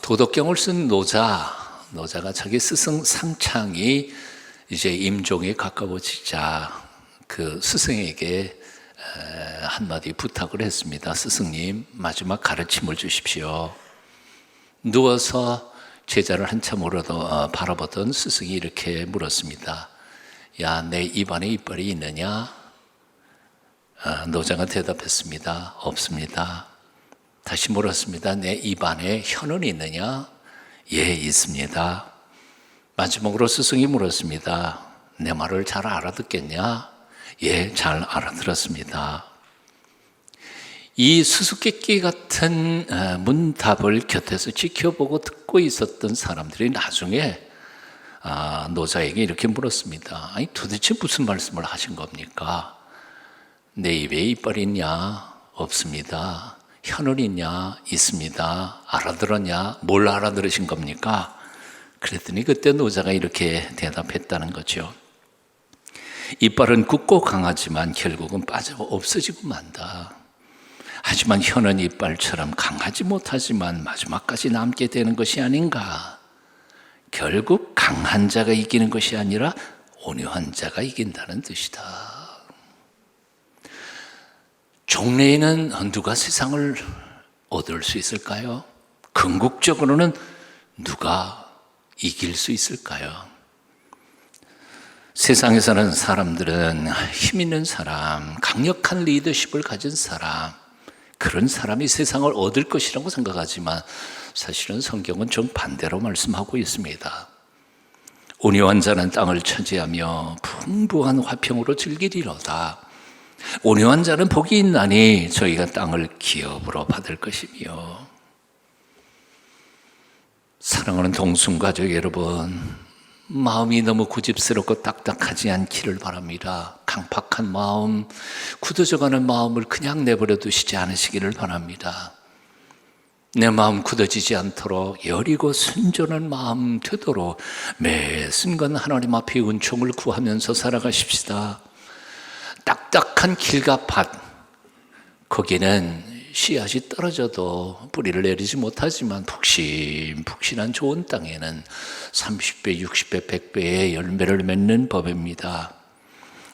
도덕경을 쓴 노자가 자기 스승 상창이 이제 임종에 가까워지자 그 스승에게 한마디 부탁을 했습니다. 스승님, 마지막 가르침을 주십시오. 누워서 제자를 한참 바라보던 스승이 이렇게 물었습니다. 야, 내 입안에 이빨이 있느냐? 노자가 대답했습니다. 없습니다. 다시 물었습니다. 내 입안에 혀는 있느냐? 예, 있습니다. 마지막으로 스승이 물었습니다. 내 말을 잘 알아듣겠냐? 예, 잘 알아들었습니다. 이 수수께끼 같은 문답을 곁에서 지켜보고 듣고 있었던 사람들이 나중에 노자에게 이렇게 물었습니다. 아니, 도대체 무슨 말씀을 하신 겁니까? 내 입에 이빨이 있냐? 없습니다. 혀는 있냐? 있습니다. 알아들었냐? 뭘 알아들으신 겁니까? 그랬더니 그때 노자가 이렇게 대답했다는 거죠. 이빨은 굳고 강하지만 결국은 빠져 없어지고 만다. 하지만 혀는 이빨처럼 강하지 못하지만 마지막까지 남게 되는 것이 아닌가. 결국 강한 자가 이기는 것이 아니라 온유한 자가 이긴다는 뜻이다. 종래에는 누가 세상을 얻을 수 있을까요? 궁극적으로는 누가 이길 수 있을까요? 세상에서는 사람들은 힘 있는 사람, 강력한 리더십을 가진 사람, 그런 사람이 세상을 얻을 것이라고 생각하지만 사실은 성경은 정반대로 말씀하고 있습니다. 온유한 자는 땅을 차지하며 풍부한 화평으로 즐기리로다. 온유한 자는 복이 있나니 저희가 땅을 기업으로 받을 것이며. 사랑하는 동순가족 여러분, 마음이 너무 고집스럽고 딱딱하지 않기를 바랍니다. 강팍한 마음, 굳어져가는 마음을 그냥 내버려 두시지 않으시기를 바랍니다. 내 마음 굳어지지 않도록 여리고 순전한 마음 되도록 매 순간 하나님 앞에 은총을 구하면서 살아가십시다. 딱딱한 길과 밭, 거기는 씨앗이 떨어져도 뿌리를 내리지 못하지만 푹신푹신한 좋은 땅에는 30배, 60배, 100배의 열매를 맺는 법입니다.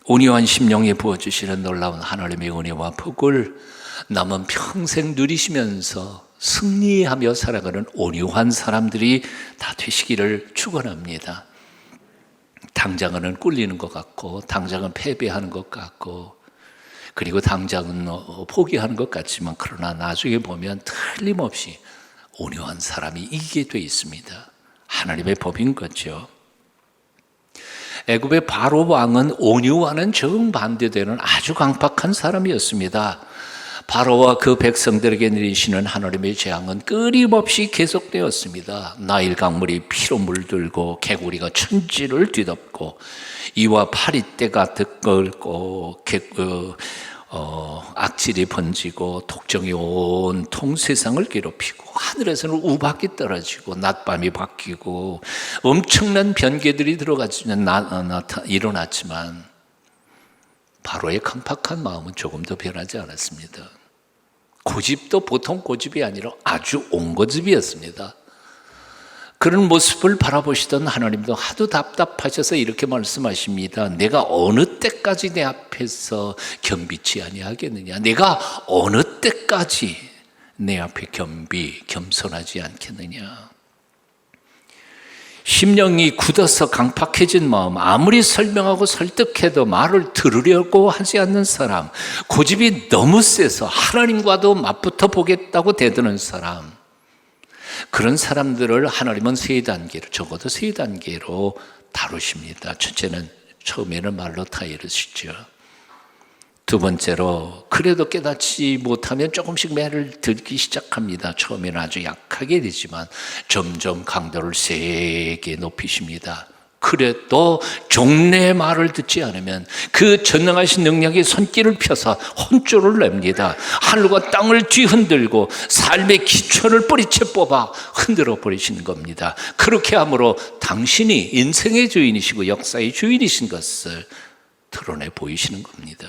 온유한 심령에 부어주시는 놀라운 하나님의 은혜와 복을 남은 평생 누리시면서 승리하며 살아가는 온유한 사람들이 다 되시기를 축원합니다. 당장은 꿀리는 것 같고 당장은 패배하는 것 같고 그리고 당장은 포기하는 것 같지만 그러나 나중에 보면 틀림없이 온유한 사람이 이기게 돼 있습니다. 하나님의 법인 거죠. 애굽의 바로 왕은 온유와는 정반대되는 아주 강팍한 사람이었습니다. 바로와 그 백성들에게 내리시는 하나님의 재앙은 끊임없이 계속되었습니다. 나일 강물이 피로 물들고 개구리가 천지를 뒤덮고 이와 파리떼가 들끓고 악질이 번지고 독정이 온통 세상을 괴롭히고 하늘에서는 우박이 떨어지고 낮밤이 바뀌고 엄청난 변개들이 일어났지만 바로의 강팍한 마음은 조금 더 변하지 않았습니다. 고집도 보통 고집이 아니라 아주 온고집이었습니다. 그런 모습을 바라보시던 하나님도 하도 답답하셔서 이렇게 말씀하십니다. 내가 어느 때까지 내 앞에서 겸비치 아니하겠느냐? 내가 어느 때까지 내 앞에 겸손하지 않겠느냐? 심령이 굳어서 강팍해진 마음, 아무리 설명하고 설득해도 말을 들으려고 하지 않는 사람, 고집이 너무 세서 하나님과도 맞붙어 보겠다고 대드는 사람, 그런 사람들을 하나님은 적어도 세 단계로 다루십니다. 첫째는 처음에는 말로 타이르시죠. 두 번째로 그래도 깨닫지 못하면 조금씩 매를 들기 시작합니다. 처음에는 아주 약하게 되지만 점점 강도를 세게 높이십니다. 그래도 종래의 말을 듣지 않으면 그 전능하신 능력이 손길을 펴서 혼쭐을 냅니다. 하늘과 땅을 뒤흔들고 삶의 기초를 뿌리채 뽑아 흔들어 버리시는 겁니다. 그렇게 함으로 당신이 인생의 주인이시고 역사의 주인이신 것을 드러내 보이시는 겁니다.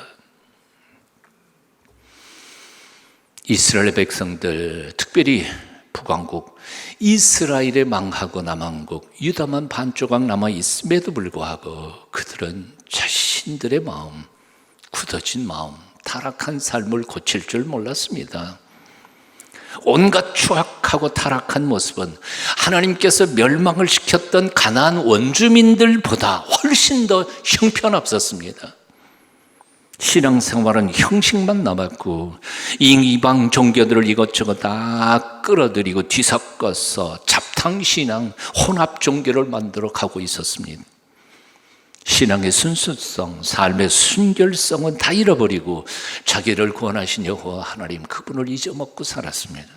이스라엘 백성들, 특별히 북왕국 이스라엘의 망하고 남왕국 유다만 반조각 남아 있음에도 불구하고 그들은 자신들의 마음, 굳어진 마음, 타락한 삶을 고칠 줄 몰랐습니다. 온갖 추악하고 타락한 모습은 하나님께서 멸망을 시켰던 가나안 원주민들보다 훨씬 더 형편없었습니다. 신앙생활은 형식만 남았고 이방 종교들을 이것저것 다 끌어들이고 뒤섞어서 잡탕신앙, 혼합종교를 만들어 가고 있었습니다. 신앙의 순수성, 삶의 순결성은 다 잃어버리고 자기를 구원하신 여호와 하나님 그분을 잊어먹고 살았습니다.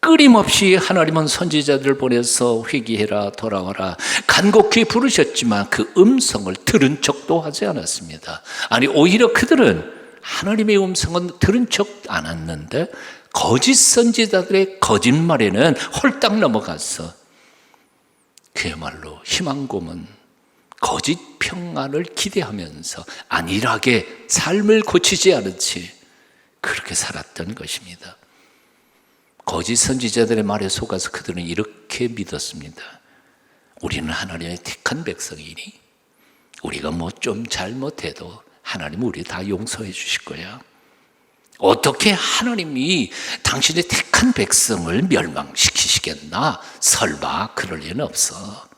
끊임없이 하나님은 선지자들을 보내서 회개해라 돌아와라 간곡히 부르셨지만 그 음성을 들은 척도 하지 않았습니다. 아니 오히려 그들은 하나님의 음성은 들은 척 안 했는데 거짓 선지자들의 거짓말에는 홀딱 넘어가서 그야말로 희망 고문, 거짓 평안을 기대하면서 안일하게 삶을 고치지 않은지 그렇게 살았던 것입니다. 거짓 선지자들의 말에 속아서 그들은 이렇게 믿었습니다. 우리는 하나님의 택한 백성이니 우리가 뭐 좀 잘못해도 하나님 우리 다 용서해 주실 거야. 어떻게 하나님이 당신의 택한 백성을 멸망시키시겠나? 설마 그럴 리는 없어.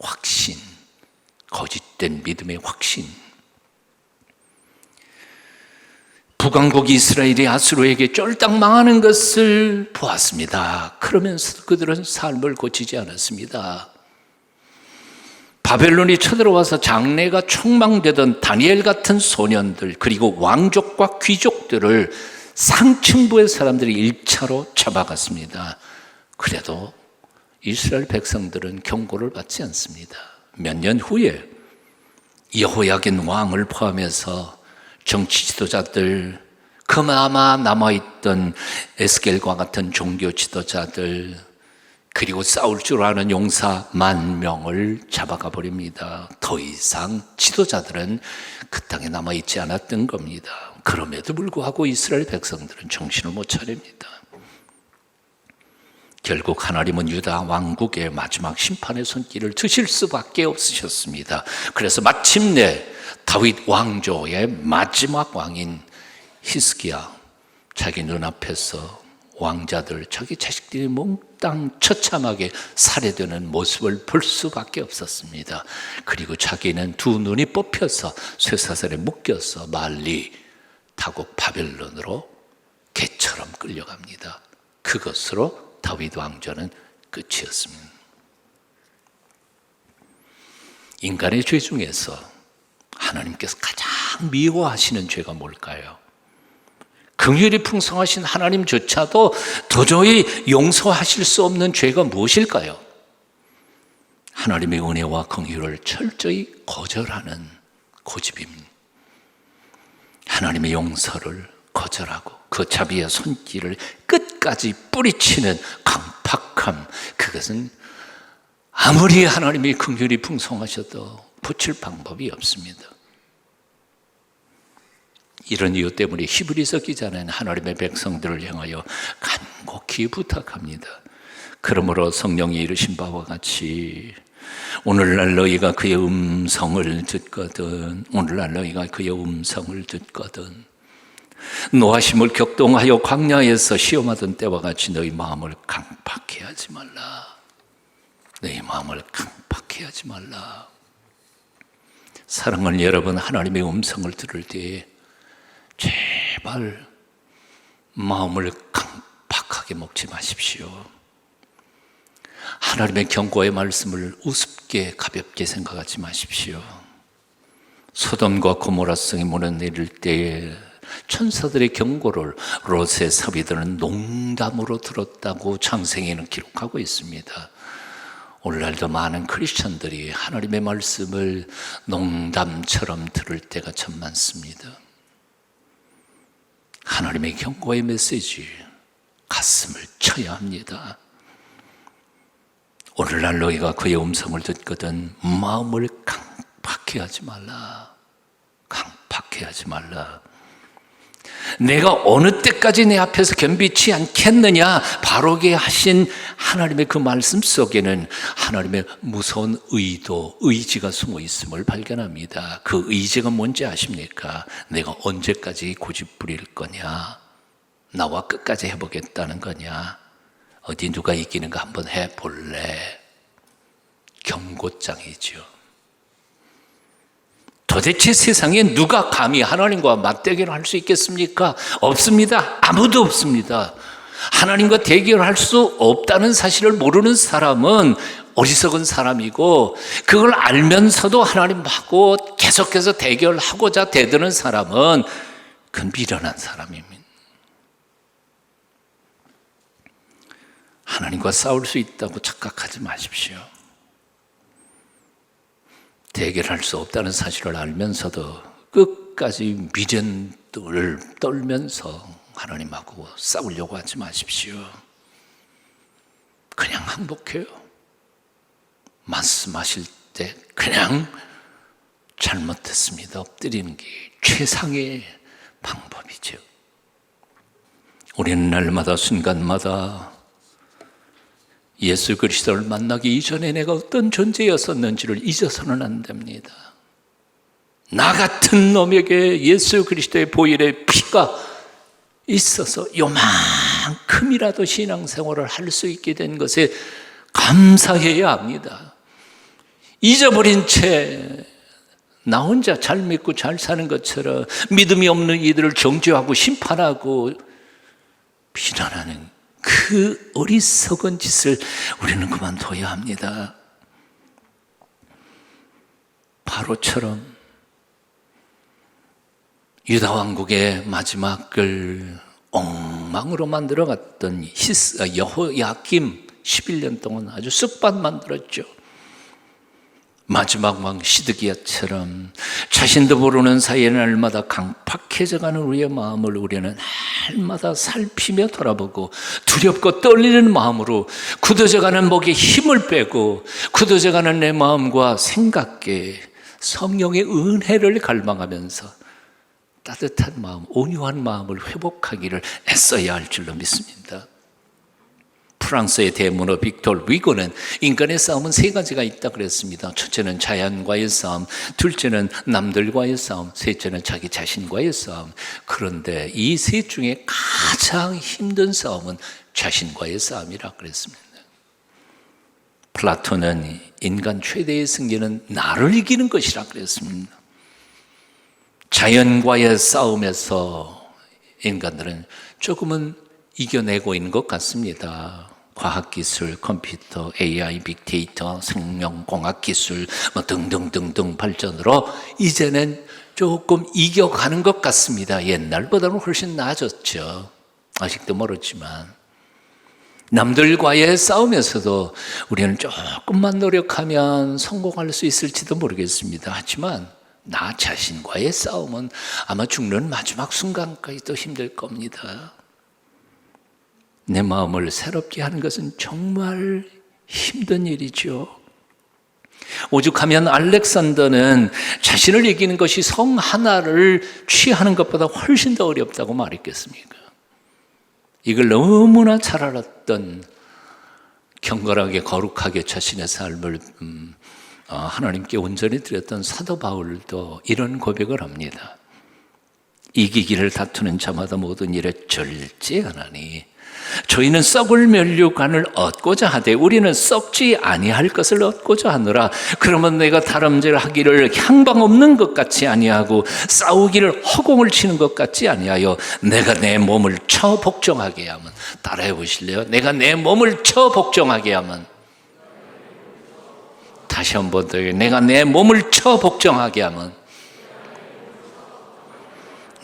확신, 거짓된 믿음의 확신. 북왕국 이스라엘이 아수르에게 쫄딱 망하는 것을 보았습니다. 그러면서도 그들은 삶을 고치지 않았습니다. 바벨론이 쳐들어와서 장래가 촉망되던 다니엘 같은 소년들 그리고 왕족과 귀족들을 상층부의 사람들이 1차로 잡아갔습니다. 그래도 이스라엘 백성들은 경고를 받지 않습니다. 몇 년 후에 여호야긴 왕을 포함해서 정치 지도자들, 그나마 남아있던 에스겔과 같은 종교 지도자들, 그리고 싸울 줄 아는 용사 10,000명을 잡아가 버립니다. 더 이상 지도자들은 그 땅에 남아있지 않았던 겁니다. 그럼에도 불구하고 이스라엘 백성들은 정신을 못 차립니다. 결국 하나님은 유다 왕국의 마지막 심판의 손길을 드실 수밖에 없으셨습니다. 그래서 마침내 다윗 왕조의 마지막 왕인 히스기야, 자기 눈앞에서 왕자들, 자기 자식들이 몽땅 처참하게 살해되는 모습을 볼 수밖에 없었습니다. 그리고 자기는 두 눈이 뽑혀서 쇠사슬에 묶여서 말리 타국 바벨론으로 개처럼 끌려갑니다. 그것으로 다윗 왕조는 끝이었습니다. 인간의 죄 중에서 하나님께서 가장 미워하시는 죄가 뭘까요? 긍휼이 풍성하신 하나님조차도 도저히 용서하실 수 없는 죄가 무엇일까요? 하나님의 은혜와 긍휼을 철저히 거절하는 고집입니다. 하나님의 용서를 거절하고 그 자비의 손길을 끝까지 뿌리치는 강팍함, 그것은 아무리 하나님의 긍휼이 풍성하셔도 고칠 방법이 없습니다. 이런 이유 때문에 히브리서 기자는 하나님의 백성들을 향하여 간곡히 부탁합니다. 그러므로 성령이 이르신 바와 같이 오늘날 너희가 그의 음성을 듣거든, 오늘날 너희가 그의 음성을 듣거든 노하심을 격동하여 광야에서 시험하던 때와 같이 너희 마음을 강팍해 하지 말라. 너희 마음을 강팍해 하지 말라. 사랑하는 여러분, 하나님의 음성을 들을 때에 제발 마음을 강팍하게 먹지 마십시오. 하나님의 경고의 말씀을 우습게 가볍게 생각하지 마십시오. 소돔과 고모라 성이 무너내릴 때에 천사들의 경고를 롯의 사비들은 농담으로 들었다고 창세기는 기록하고 있습니다. 오늘날도 많은 크리스천들이 하나님의 말씀을 농담처럼 들을 때가 참 많습니다. 하나님의 경고의 메시지 가슴을 쳐야 합니다. 오늘날 너희가 그의 음성을 듣거든 마음을 강팍해 하지 말라. 강팍해 하지 말라. 내가 어느 때까지 내 앞에서 겸비치 않겠느냐. 바로게 하신 하나님의 그 말씀 속에는 하나님의 무서운 의지가 숨어 있음을 발견합니다. 그 의지가 뭔지 아십니까? 내가 언제까지 고집 부릴 거냐? 나와 끝까지 해보겠다는 거냐? 어디 누가 이기는가 한번 해볼래? 경고장이죠. 도대체 세상에 누가 감히 하나님과 맞대결을 할 수 있겠습니까? 없습니다. 아무도 없습니다. 하나님과 대결할 수 없다는 사실을 모르는 사람은 어리석은 사람이고, 그걸 알면서도 하나님하고 계속해서 대결하고자 대드는 사람은 그건 미련한 사람입니다. 하나님과 싸울 수 있다고 착각하지 마십시오. 대결할 수 없다는 사실을 알면서도 끝까지 미련을 떨면서 하나님하고 싸우려고 하지 마십시오. 그냥 항복해요. 말씀하실 때 그냥 잘못했습니다 엎드리는 게 최상의 방법이죠. 우리는 날마다 순간마다 예수 그리스도를 만나기 이전에 내가 어떤 존재였었는지를 잊어서는 안 됩니다. 나 같은 놈에게 예수 그리스도의 보혈의 피가 있어서 요만큼이라도 신앙생활을 할 수 있게 된 것에 감사해야 합니다. 잊어버린 채 나 혼자 잘 믿고 잘 사는 것처럼 믿음이 없는 이들을 정죄하고 심판하고 비난하는 그 어리석은 짓을 우리는 그만둬야 합니다. 바로처럼 유다 왕국의 마지막을 엉망으로 만들어갔던 여호야김 11년 동안 아주 쑥밭 만들었죠. 마지막 왕 시드기야처럼 자신도 모르는 사이에 날마다 강팍해져가는 우리의 마음을 우리는 날마다 살피며 돌아보고 두렵고 떨리는 마음으로 굳어져가는 목에 힘을 빼고 굳어져가는 내 마음과 생각에 성령의 은혜를 갈망하면서 따뜻한 마음, 온유한 마음을 회복하기를 애써야 할 줄로 믿습니다. 프랑스의 대문호 빅토르 위고는 인간의 싸움은 세 가지가 있다 그랬습니다. 첫째는 자연과의 싸움, 둘째는 남들과의 싸움, 셋째는 자기 자신과의 싸움. 그런데 이 셋 중에 가장 힘든 싸움은 자신과의 싸움이라 그랬습니다. 플라톤은 인간 최대의 승리는 나를 이기는 것이라 그랬습니다. 자연과의 싸움에서 인간들은 조금은 이겨내고 있는 것 같습니다. 과학기술, 컴퓨터, AI, 빅데이터, 생명공학기술 등등등등 발전으로 이제는 조금 이겨가는 것 같습니다. 옛날보다는 훨씬 나아졌죠. 아직도 멀었지만 남들과의 싸움에서도 우리는 조금만 노력하면 성공할 수 있을지도 모르겠습니다. 하지만 나 자신과의 싸움은 아마 죽는 마지막 순간까지도 힘들 겁니다. 내 마음을 새롭게 하는 것은 정말 힘든 일이죠. 오죽하면 알렉산더는 자신을 이기는 것이 성 하나를 취하는 것보다 훨씬 더 어렵다고 말했겠습니까? 이걸 너무나 잘 알았던 경건하게 거룩하게 자신의 삶을 하나님께 온전히 드렸던 사도 바울도 이런 고백을 합니다. 이기기를 다투는 자마다 모든 일에 절제하나니 저희는 썩을 면류관을 얻고자 하되 우리는 썩지 아니할 것을 얻고자 하노라. 그러면 내가 다름질하기를 향방 없는 것 같이 아니하고 싸우기를 허공을 치는 것 같지 아니하여 내가 내 몸을 쳐 복종하게 하면, 따라해 보실래요? 내가 내 몸을 쳐 복종하게 하면, 다시 한번 더, 내가 내 몸을 쳐 복종하게 하면,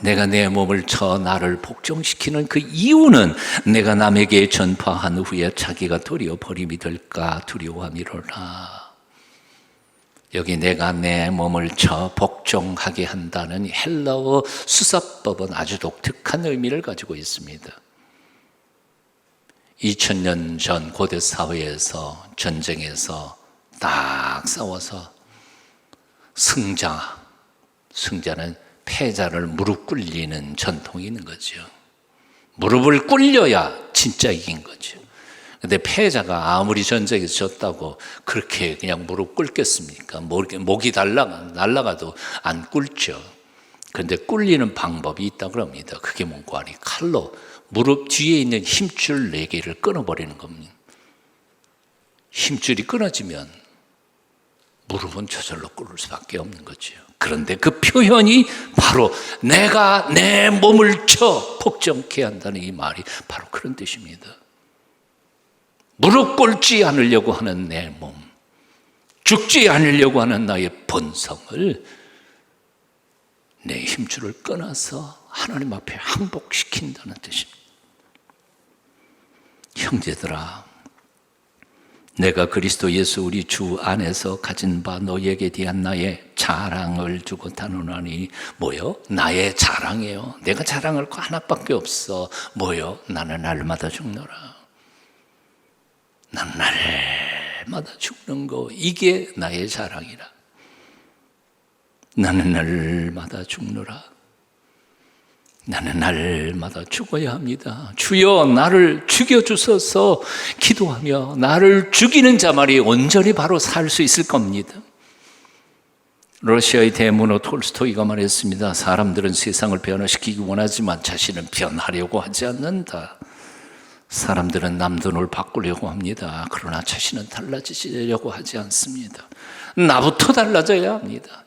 내가 내 몸을 쳐 나를 복종시키는 그 이유는 내가 남에게 전파한 후에 자기가 도리어 버림이 될까 두려워함이로라. 여기 내가 내 몸을 쳐 복종하게 한다는 헬라어 수사법은 아주 독특한 의미를 가지고 있습니다. 2000년 전 고대 사회에서 전쟁에서 딱 싸워서 승자는 패자를 무릎 꿇리는 전통이 있는 거죠. 무릎을 꿇려야 진짜 이긴 거죠. 근데 패자가 아무리 전쟁에서 졌다고 그렇게 그냥 무릎 꿇겠습니까? 목이 날아가도 안 꿇죠. 그런데 꿇리는 방법이 있다고 합니다. 그게 뭔고 하니 칼로 무릎 뒤에 있는 힘줄 4개를 끊어버리는 겁니다. 힘줄이 끊어지면 무릎은 저절로 꿇을 수밖에 없는 거죠. 그런데 그 표현이 바로 내가 내 몸을 쳐 복종케 한다는 이 말이 바로 그런 뜻입니다. 무릎 꿇지 않으려고 하는 내 몸, 죽지 않으려고 하는 나의 본성을 내 힘줄을 끊어서 하나님 앞에 항복시킨다는 뜻입니다. 형제들아, 내가 그리스도 예수 우리 주 안에서 가진 바 너희에게 대한 나의 자랑을 주고 단언하니 뭐요? 나의 자랑이에요. 내가 자랑할 거 하나밖에 없어. 뭐요? 나는 날마다 죽노라. 난 날마다 죽는 거, 이게 나의 자랑이라. 나는 날마다 죽노라. 나는 날마다 죽어야 합니다. 주여 나를 죽여주소서 기도하며 나를 죽이는 자만이 온전히 바로 살 수 있을 겁니다. 러시아의 대문호 톨스토이가 말했습니다. 사람들은 세상을 변화시키기 원하지만 자신은 변하려고 하지 않는다. 사람들은 남들을 바꾸려고 합니다. 그러나 자신은 달라지려고 하지 않습니다. 나부터 달라져야 합니다.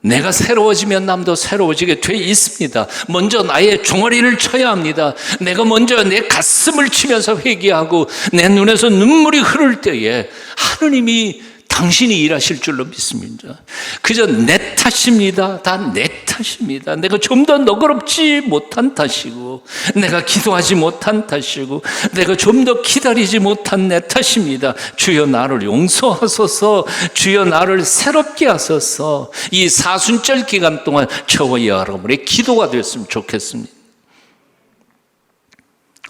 내가 새로워지면 남도 새로워지게 돼 있습니다. 먼저 나의 종아리를 쳐야 합니다. 내가 먼저 내 가슴을 치면서 회개하고 내 눈에서 눈물이 흐를 때에 하느님이 당신이 일하실 줄로 믿습니다. 그저 내 탓입니다. 다 내 탓입니다. 내가 좀 더 너그럽지 못한 탓이고, 내가 기도하지 못한 탓이고, 내가 좀 더 기다리지 못한 내 탓입니다. 주여 나를 용서하소서, 주여 나를 새롭게 하소서. 이 사순절 기간 동안 저와 여러분의 기도가 됐으면 좋겠습니다.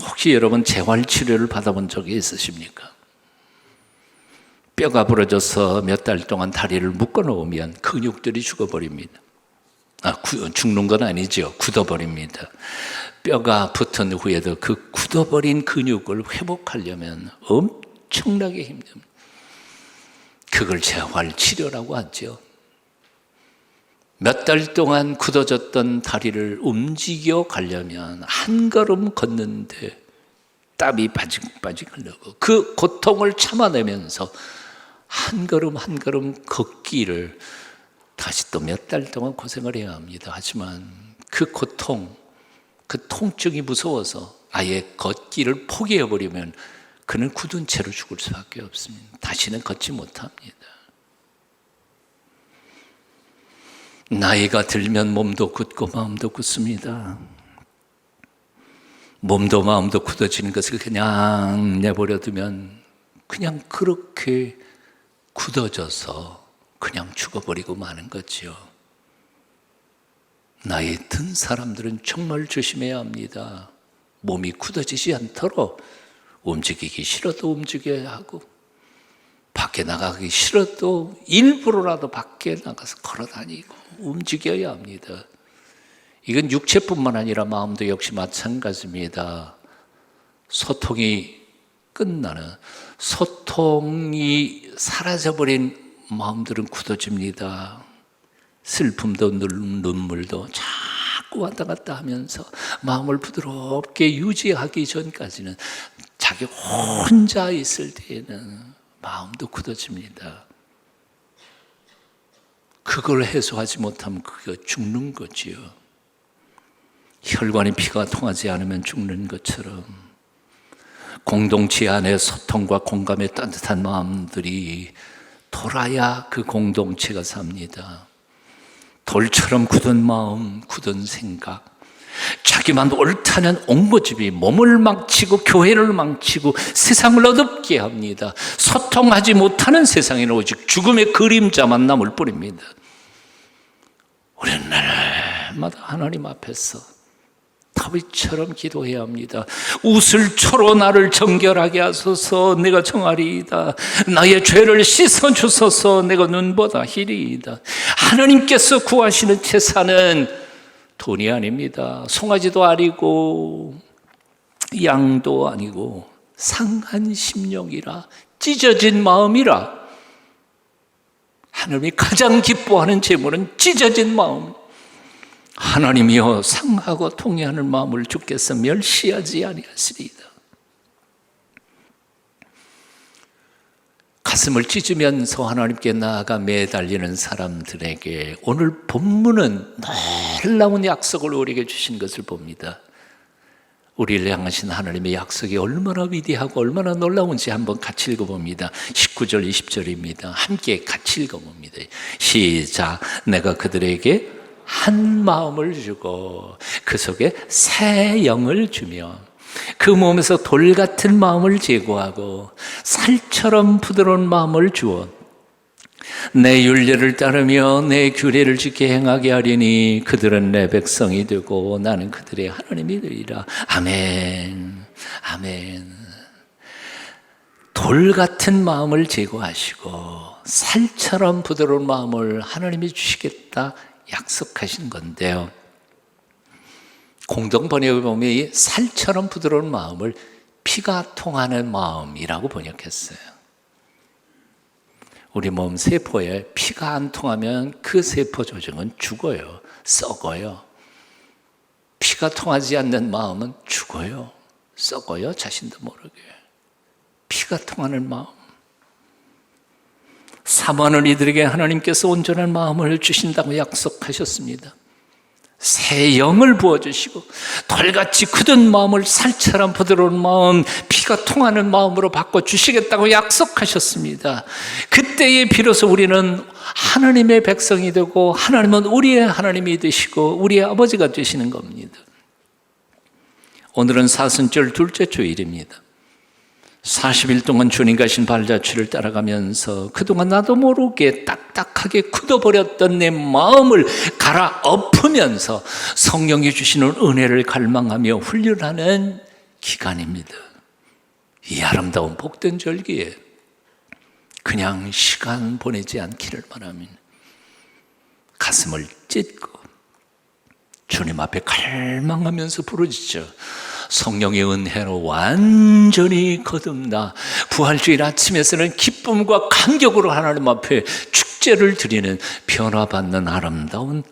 혹시 여러분 재활치료를 받아본 적이 있으십니까? 뼈가 부러져서 몇 달 동안 다리를 묶어놓으면 근육들이 죽어버립니다. 죽는 건 아니죠. 굳어버립니다. 뼈가 붙은 후에도 그 굳어버린 근육을 회복하려면 엄청나게 힘듭니다. 그걸 재활치료라고 하죠. 몇 달 동안 굳어졌던 다리를 움직여 가려면 한 걸음 걷는데 땀이 빠직빠직 흘러고 그 고통을 참아내면서 한 걸음 한 걸음 걷기를 다시 또 몇 달 동안 고생을 해야 합니다. 하지만 그 고통, 그 통증이 무서워서 아예 걷기를 포기해버리면 그는 굳은 채로 죽을 수밖에 없습니다. 다시는 걷지 못합니다. 나이가 들면 몸도 굳고 마음도 굳습니다. 몸도 마음도 굳어지는 것을 그냥 내버려두면 그냥 그렇게 굳어져서 그냥 죽어버리고 마는 거죠. 나이 든 사람들은 정말 조심해야 합니다. 몸이 굳어지지 않도록 움직이기 싫어도 움직여야 하고, 밖에 나가기 싫어도 일부러라도 밖에 나가서 걸어다니고 움직여야 합니다. 이건 육체뿐만 아니라 마음도 역시 마찬가지입니다. 소통이 끝나는, 소통이 사라져버린 마음들은 굳어집니다. 슬픔도 눈물도 자꾸 왔다 갔다 하면서 마음을 부드럽게 유지하기 전까지는 자기 혼자 있을 때에는 마음도 굳어집니다. 그걸 해소하지 못하면 그거 죽는 거지요. 혈관의 피가 통하지 않으면 죽는 것처럼 공동체 안에 소통과 공감의 따뜻한 마음들이 돌아야 그 공동체가 삽니다. 돌처럼 굳은 마음, 굳은 생각, 자기만 옳다는 옹고집이 몸을 망치고 교회를 망치고 세상을 어둡게 합니다. 소통하지 못하는 세상에는 오직 죽음의 그림자만 남을 뿐입니다. 우리는 날마다 하나님 앞에서 다윗처럼 기도해야 합니다. 웃을초로 나를 정결하게 하소서. 내가 정하리이다. 나의 죄를 씻어주소서. 내가 눈보다 희리이다. 하나님께서 구하시는 제사는 돈이 아닙니다. 송아지도 아니고 양도 아니고 상한 심령이라, 찢어진 마음이라. 하나님이 가장 기뻐하는 제물은 찢어진 마음. 하나님이여, 상하고 통회하는 마음을 주께서 멸시하지 아니하시리이다. 가슴을 찢으면서 하나님께 나아가 매달리는 사람들에게 오늘 본문은 놀라운 약속을 우리에게 주신 것을 봅니다. 우리를 향하신 하나님의 약속이 얼마나 위대하고 얼마나 놀라운지 한번 같이 읽어봅니다. 19절 20절입니다. 함께 같이 읽어봅니다. 시작. 내가 그들에게 한 마음을 주고 그 속에 새 영을 주며 그 몸에서 돌 같은 마음을 제거하고 살처럼 부드러운 마음을 주어 내 율례를 따르며 내 규례를 지켜 행하게 하리니 그들은 내 백성이 되고 나는 그들의 하나님이 되리라. 아멘. 아멘. 돌 같은 마음을 제거하시고 살처럼 부드러운 마음을 하나님이 주시겠다 약속하신 건데요. 공동 번역에 보면 이 살처럼 부드러운 마음을 피가 통하는 마음이라고 번역했어요. 우리 몸 세포에 피가 안 통하면 그 세포 조직은 죽어요. 썩어요. 피가 통하지 않는 마음은 죽어요. 썩어요. 자신도 모르게. 피가 통하는 마음. 사모하는 이들에게 하나님께서 온전한 마음을 주신다고 약속하셨습니다. 새 영을 부어주시고 돌같이 굳은 마음을 살처럼 부드러운 마음, 피가 통하는 마음으로 바꿔주시겠다고 약속하셨습니다. 그때에 비로소 우리는 하나님의 백성이 되고 하나님은 우리의 하나님이 되시고 우리의 아버지가 되시는 겁니다. 오늘은 사순절 둘째 주일입니다. 40일 동안 주님 가신 발자취를 따라가면서 그동안 나도 모르게 딱딱하게 굳어버렸던 내 마음을 갈아엎으면서 성령이 주시는 은혜를 갈망하며 훈련하는 기간입니다. 이 아름다운 복된 절기에 그냥 시간 보내지 않기를 바라며 가슴을 찢고 주님 앞에 갈망하면서 부르짖죠. 성령의 은혜로 완전히 거듭나 부활주일 아침에서는 기쁨과 감격으로 하나님 앞에 축제를 드리는 변화받는 아름다운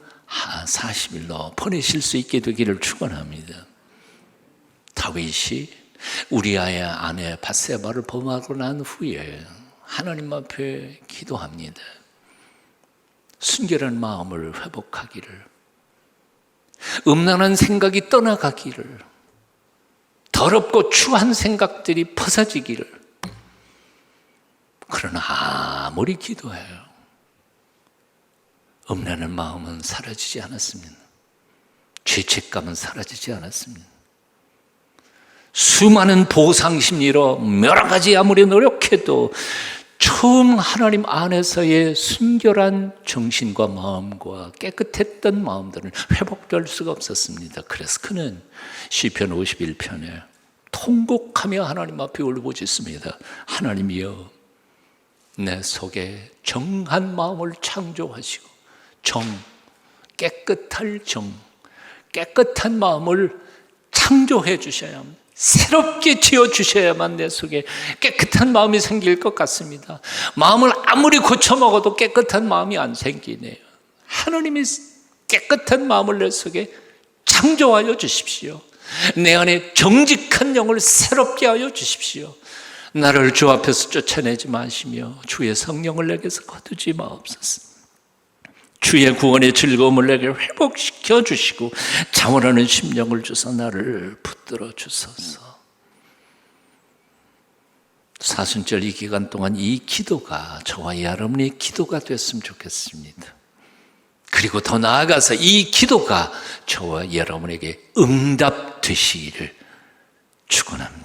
40일로 보내실 수 있게 되기를 축원합니다. 다윗이 우리아의 아내 밧세바를 범하고 난 후에 하나님 앞에 기도합니다. 순결한 마음을 회복하기를, 음란한 생각이 떠나가기를, 더럽고 추한 생각들이 벗어지기를. 그러나 아무리 기도해요, 음란한 마음은 사라지지 않았습니다. 죄책감은 사라지지 않았습니다. 수많은 보상 심리로 여러 가지 아무리 노력해도 처음 하나님 안에서의 순결한 정신과 마음과 깨끗했던 마음들은 회복될 수가 없었습니다. 그래서 그는 시편 51편에 통곡하며 하나님 앞에 울부짖습니다. 하나님이여, 내 속에 정한 마음을 창조하시고 깨끗한 마음을 창조해 주셔야 합니다. 새롭게 지어주셔야만 내 속에 깨끗한 마음이 생길 것 같습니다. 마음을 아무리 고쳐먹어도 깨끗한 마음이 안 생기네요. 하나님이 깨끗한 마음을 내 속에 창조하여 주십시오. 내 안에 정직한 영을 새롭게 하여 주십시오. 나를 주 앞에서 쫓아내지 마시며 주의 성령을 내게서 거두지 마옵소서. 주의 구원의 즐거움을 내게 회복시켜 주시고 자원하는 심령을 주사 나를 붙들어 주소서. 사순절 이 기간 동안 이 기도가 저와 여러분의 기도가 됐으면 좋겠습니다. 그리고 더 나아가서 이 기도가 저와 여러분에게 응답되시기를 축원합니다.